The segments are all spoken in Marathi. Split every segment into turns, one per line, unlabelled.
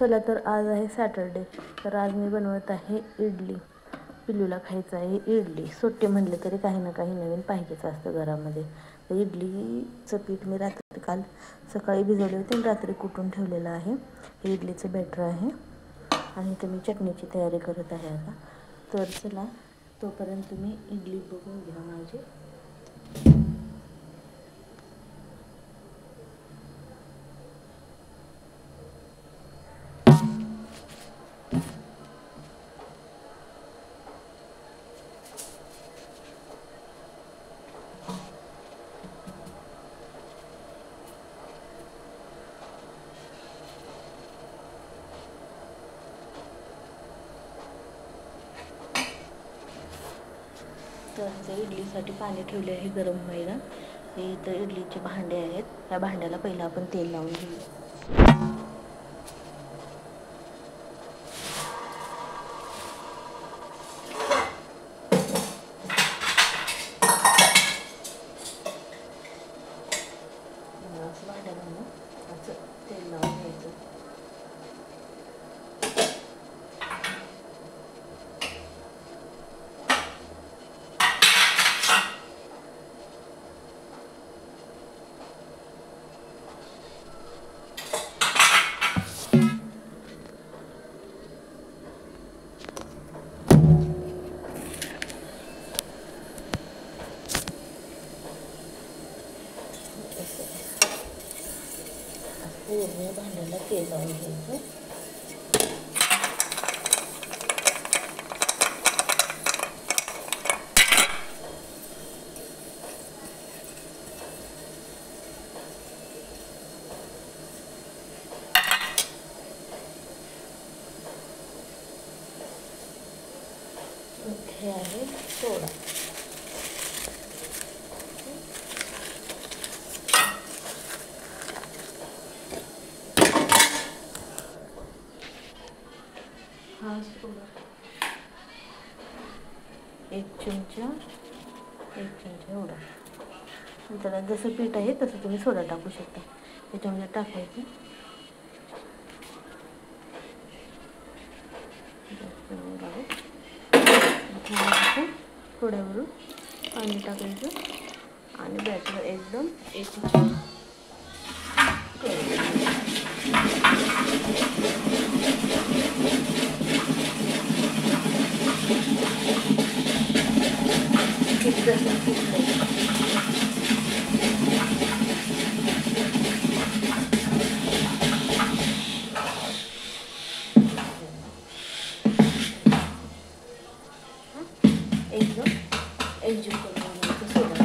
चला तर आज आहे सॅटरडे, तर आज मी बनवत आहे इडली. पिल्लूला खायचं आहे इडली. सुट्टी म्हणले तरी काही ना काही नवीन पाहिजेच असतं घरामध्ये. तर इडलीचं पीठ मी रात्री काल सकाळी भिजवले होते आणि रात्री कुटून ठेवलेलं आहे. हे इडलीचं बॅटर आहे आणि इथं मी चटणीची तयारी करत आहे आता. तर चला तोपर्यंत तुम्ही इडली बघून घ्या माझी. तर ते इडलीसाठी पाणी ठेवले आहे गरम व्हायला. हे इथं इडलीचे भांडे आहेत. ह्या भांड्याला पहिला आपण तेल लावून घेऊ. भांड्याला असं तेल लावून घ्यायचं. पूर्ण भांड्याला तेल लावून घ्यायचं. हे आहे सोडा. हा सोडा एक चमचा एवढा. त्याला जसं पीठ आहे तसं तुम्ही सोडा टाकू शकता. त्याच्यामध्ये टाकायचं. थोड्यावरून पाणी टाकायचं आणि बॅटर एकदम एकजीव करून घ्यायचं सोडा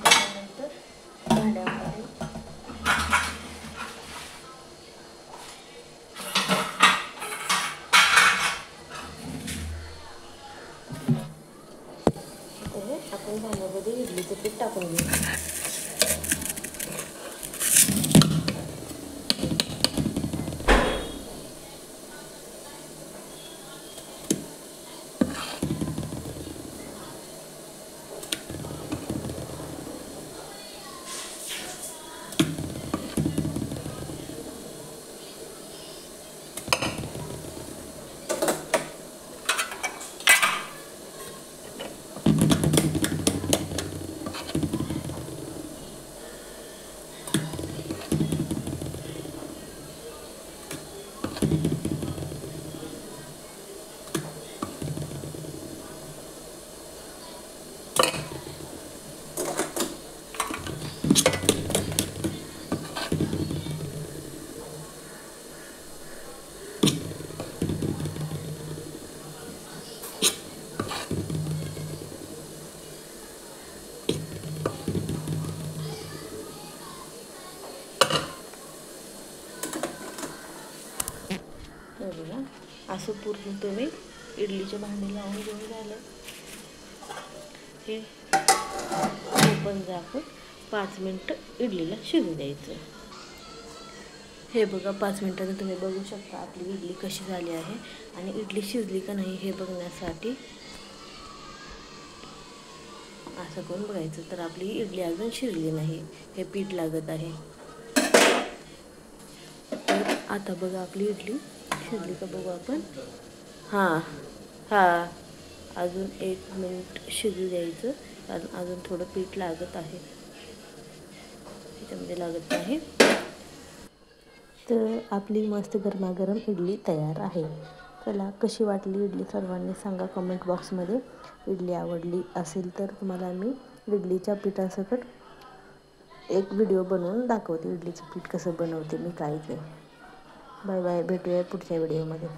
त्यानंतर भांड्यामध्ये आपण भांड्यामध्ये इडलीचं पीठ टाकून घेऊ. असं पूर्ण तुम्ही इडलीचे भांडे लावून घेऊन झालं. हे ओपन झाकून 5 मिनटं इडलीला शिजू द्यायचं. हे बघा 5 मिनटांनी तुम्ही बघू शकता आपली इडली कशी झाली आहे. आणि इडली शिजली का नाही हे बघण्यासाठी असं करून बघायचं. तर आपली इडली अजून शिजली नाही, हे पीठ लागत आहे. तर आता बघा आपली इडली शिजली का बघू आपण. हां अजून 1 मिनिट शिजू द्यायचं, कारण अजून थोडं पीठ लागत आहे, त्याच्यामध्ये लागत आहे. तर आपली मस्त गरमागरम इडली तयार आहे. चला, कशी वाटली इडली सर्वांनी सांगा कमेंट बॉक्समध्ये. इडली आवडली असेल तर तुम्हाला मी इडलीच्या पिठासकट एक व्हिडिओ बनवून दाखवते, इडलीचं पीठ कसं बनवते मी काय ते. बाय बाय, भेटूया पुढच्या व्हिडिओमध्ये.